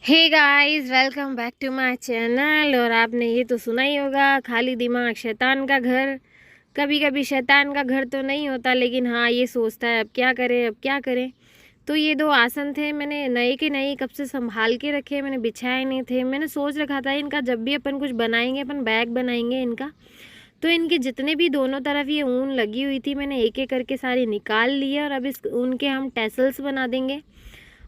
Hey guys, welcome back to my channel. और आपने ये तो सुना ही होगा, खाली दिमाग शैतान का घर। कभी कभी शैतान का घर तो नहीं होता, लेकिन हाँ ये सोचता है अब क्या करें अब क्या करें। तो ये दो आसन थे, मैंने नए के नए कब से संभाल के रखे, मैंने बिछाए नहीं थे। मैंने सोच रखा था इनका जब भी अपन कुछ बनाएंगे, अपन बैग बनाएंगे इनका, तो इनके जितने भी दोनों तरफ ये ऊन लगी हुई थी मैंने एक एक करके सारी निकाल लिया। और अब इस ऊन के हम टैसल्स बना देंगे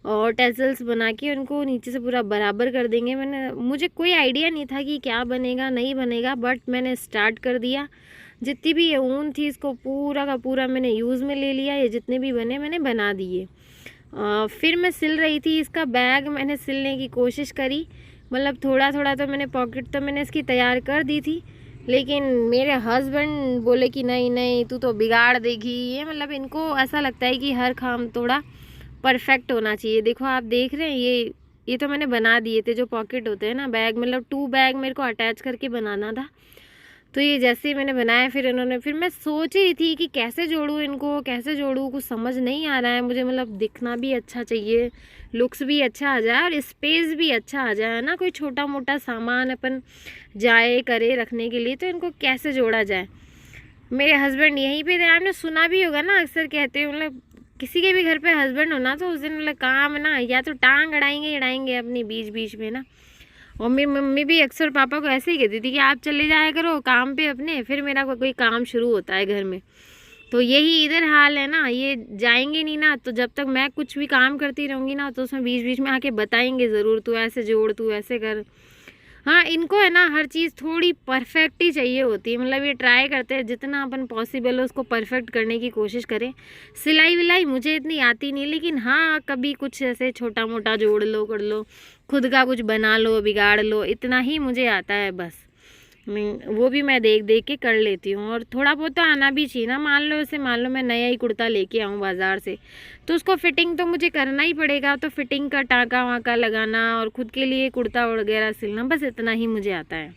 और टैसल्स बना के उनको नीचे से पूरा बराबर कर देंगे। मुझे कोई आइडिया नहीं था कि क्या बनेगा नहीं बनेगा, बट मैंने स्टार्ट कर दिया। जितनी भी ये ऊन थी इसको पूरा का पूरा मैंने यूज़ में ले लिया। ये जितने भी बने मैंने बना दिए। फिर मैं सिल रही थी इसका बैग, मैंने सिलने की कोशिश करी। मतलब थोड़ा थोड़ा तो मैंने पॉकेट तो मैंने इसकी तैयार कर दी थी, लेकिन मेरे हस्बैंड बोले कि नहीं नहीं तू तो बिगाड़ देगी ये। मतलब इनको ऐसा लगता है कि हर काम थोड़ा परफेक्ट होना चाहिए। देखो आप देख रहे हैं ये तो मैंने बना दिए थे, जो पॉकेट होते हैं ना बैग, मतलब 2 बैग मेरे को अटैच करके बनाना था। तो ये जैसे ही मैंने बनाया फिर मैं सोच रही थी कि कैसे जोड़ूँ इनको, कैसे जोड़ूँ, कुछ समझ नहीं आ रहा है मुझे। मतलब दिखना भी अच्छा चाहिए, लुक्स भी अच्छा आ जाए और स्पेस भी अच्छा आ जाए ना। कोई छोटा मोटा सामान अपन जाए करे रखने के लिए, तो इनको कैसे जोड़ा जाए। मेरे हस्बैंड यहीं पे थे, आपने सुना भी होगा ना, अक्सर कहते हैं मतलब किसी के भी घर पे हस्बैंड हो ना, तो उस दिन मतलब काम ना या तो टांग अड़ाएंगे अपनी बीच बीच में ना। और मेरी मम्मी भी अक्सर पापा को ऐसे ही कहती थी कि आप चले जाया करो काम पे अपने, फिर मेरा कोई काम शुरू होता है घर में। तो यही इधर हाल है ना, ये जाएंगे नहीं ना, तो जब तक मैं कुछ भी काम करती रहूँगी ना, तो उसमें बीच बीच में आके बताएंगे ज़रूर, तू ऐसे जोड़ तू ऐसे कर। हाँ इनको है ना हर चीज़ थोड़ी परफेक्ट ही चाहिए होती है। मतलब ये ट्राई करते हैं जितना अपन पॉसिबल हो उसको परफेक्ट करने की कोशिश करें। सिलाई विलाई मुझे इतनी आती नहीं, लेकिन हाँ कभी कुछ ऐसे छोटा मोटा जोड़ लो कर लो, खुद का कुछ बना लो बिगाड़ लो, इतना ही मुझे आता है बस। वो भी मैं देख देख के कर लेती हूँ। और थोड़ा बहुत तो आना भी चाहिए ना। मान लो मैं नया ही कुर्ता लेके आऊँ बाज़ार से, तो उसको फिटिंग तो मुझे करना ही पड़ेगा। तो फिटिंग का टाँका वाँका लगाना और ख़ुद के लिए कुर्ता वगैरह सिलना, बस इतना ही मुझे आता है।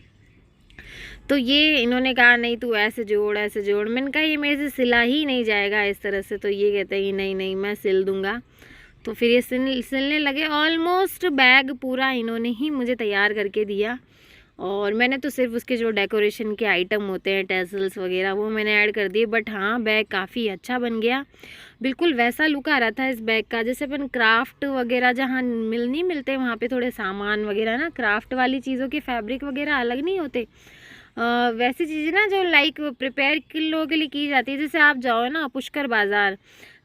तो ये इन्होंने कहा नहीं तू ऐसे जोड़ ऐसे जोड़। मैंने कहा ये मेरे से सिला ही नहीं जाएगा इस तरह से। तो ये कहते हैं कि नहीं नहीं मैं सिल दूँगा। तो फिर ये सिलने लगे। ऑलमोस्ट बैग पूरा इन्होंने ही मुझे तैयार करके दिया। और मैंने तो सिर्फ उसके जो डेकोरेशन के आइटम होते हैं टैसल्स वगैरह वो मैंने ऐड कर दिए। बट हाँ बैग काफ़ी अच्छा बन गया, बिल्कुल वैसा लुक आ रहा था इस बैग का जैसे अपन क्राफ्ट वगैरह जहाँ नहीं मिलते वहाँ पे थोड़े सामान वगैरह ना, क्राफ्ट वाली चीज़ों के फैब्रिक वगैरह अलग नहीं होते, वैसी चीज़ें ना जो लाइक प्रिपेयर किलों के लिए की जाती है। जैसे आप जाओ ना पुष्कर बाज़ार,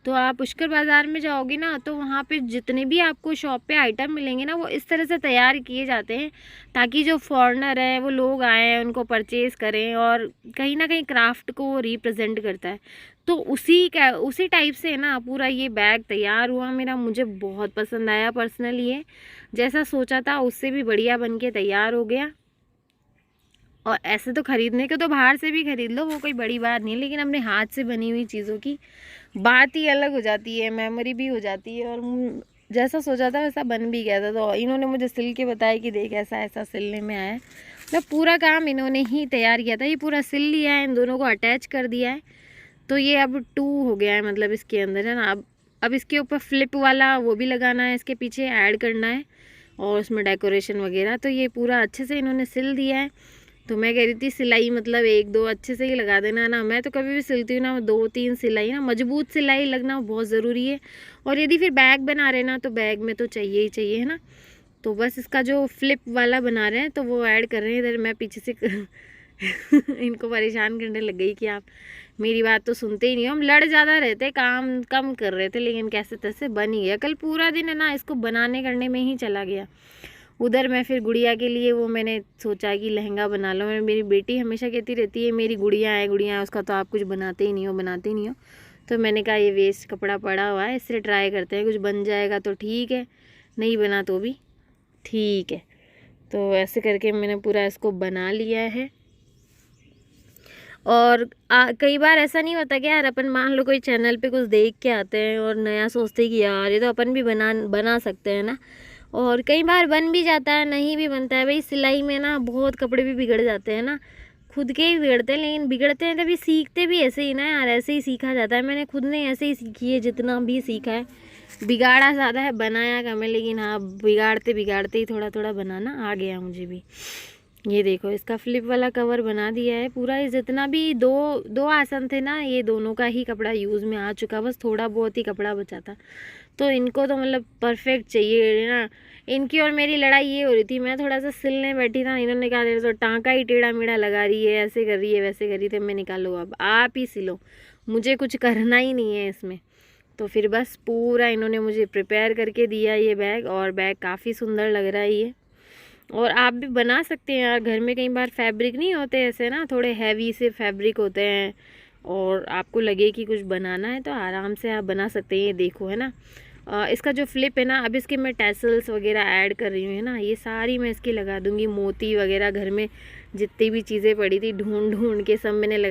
तो आप पुष्कर बाज़ार में जाओगे ना, तो वहाँ पे जितने भी आपको शॉप पे आइटम मिलेंगे ना, वो इस तरह से तैयार किए जाते हैं ताकि जो फॉरेनर हैं वो लोग आएँ उनको परचेज़ करें, और कहीं ना कहीं क्राफ्ट को वो रिप्रेजेंट करता है। तो उसी टाइप से ना पूरा ये बैग तैयार हुआ मेरा। मुझे बहुत पसंद आया पर्सनली, ये जैसा सोचा था उससे भी बढ़िया बन के तैयार हो गया। और ऐसे तो ख़रीदने के तो बाहर से भी ख़रीद लो, वो कोई बड़ी बात नहीं, लेकिन अपने हाथ से बनी हुई चीज़ों की बात ही अलग हो जाती है, मेमोरी भी हो जाती है। और जैसा सोचा था वैसा बन भी गया था। तो इन्होंने मुझे सिल के बताया कि देख ऐसा ऐसा सिलने में आया है। मतलब पूरा काम इन्होंने ही तैयार किया था। ये पूरा सिल लिया है, इन दोनों को अटैच कर दिया है। तो ये अब 2 हो गया है, मतलब इसके अंदर है ना। अब इसके ऊपर फ्लिप वाला वो भी लगाना है, इसके पीछे ऐड करना है और उसमें डेकोरेशन वगैरह। तो ये पूरा अच्छे से इन्होंने सिल दिया है। तो मैं कह रही थी सिलाई मतलब 1-2 अच्छे से ही लगा देना ना। मैं तो कभी भी सिलती हूँ ना 2-3 सिलाई ना, मजबूत सिलाई लगना बहुत ज़रूरी है। और यदि फिर बैग बना रहे ना तो बैग में तो चाहिए ही चाहिए है ना। तो बस इसका जो फ्लिप वाला बना रहे हैं तो वो ऐड कर रहे हैं इधर। मैं पीछे से इनको परेशान करने लग गई कि आप मेरी बात तो सुनते ही नहीं हो। हम लड़ ज़्यादा रहते, काम कम कर रहे थे, लेकिन कैसे तैसे बन ही गया। कल पूरा दिन है ना इसको बनाने करने में ही चला गया। उधर मैं फिर गुड़िया के लिए वो मैंने सोचा कि लहंगा बना लो। मेरी बेटी हमेशा कहती रहती है मेरी गुड़िया है उसका तो आप कुछ बनाते ही नहीं हो। तो मैंने कहा ये वेस्ट कपड़ा पड़ा हुआ है, इससे ट्राई करते हैं, कुछ बन जाएगा तो ठीक है, नहीं बना तो भी ठीक है। तो ऐसे करके मैंने पूरा इसको बना लिया है। और कई बार ऐसा नहीं होता कि यार अपन मान लो कोई चैनल पे कुछ देख के आते हैं और नया सोचते हैं कि यार ये तो अपन भी बना सकते हैं ना। और कई बार बन भी जाता है, नहीं भी बनता है। भाई सिलाई में ना बहुत कपड़े भी बिगड़ जाते हैं ना, खुद के ही बिगड़ते हैं, लेकिन बिगड़ते हैं तभी सीखते भी ऐसे ही ना यार, ऐसे ही सीखा जाता है। मैंने खुद ने ऐसे ही सीखी है जितना भी सीखा है। बिगाड़ा ज़्यादा है, बनाया कम है, लेकिन हाँ बिगाड़ते बिगाड़ते ही थोड़ा थोड़ा बनाना आ गया मुझे भी। ये देखो इसका फ्लिप वाला कवर बना दिया है पूरा। ये जितना भी दो आसन थे ना, ये दोनों का ही कपड़ा यूज़ में आ चुका, बस थोड़ा बहुत ही कपड़ा बचा था। तो इनको तो मतलब परफेक्ट चाहिए ना। इनकी और मेरी लड़ाई ये हो रही थी, मैं थोड़ा सा सिलने बैठी था, इन्होंने कहा तो टाँका ही टेढ़ा मेढ़ा लगा रही है, ऐसे कर रही है वैसे कर रही है। मैं निकालो अब आप ही सिलो, मुझे कुछ करना ही नहीं है इसमें। तो फिर बस पूरा इन्होंने मुझे प्रिपेयर करके दिया ये बैग, और बैग काफ़ी सुंदर लग रहा है ये। और आप भी बना सकते हैं यार घर में। कई बार फैब्रिक नहीं होते ऐसे ना, थोड़े हैवी से फैब्रिक होते हैं, और आपको लगे कि कुछ बनाना है तो आराम से आप बना सकते हैं। ये देखो है ना, इसका जो फ्लिप है ना, अब इसके मैं टैसल्स वगैरह ऐड कर रही हूँ है ना, ये सारी मैं इसकी लगा दूँगी। मोती वगैरह घर में जितनी भी चीज़ें पड़ी थी ढूंढ ढूंढ के सब मैंने लगा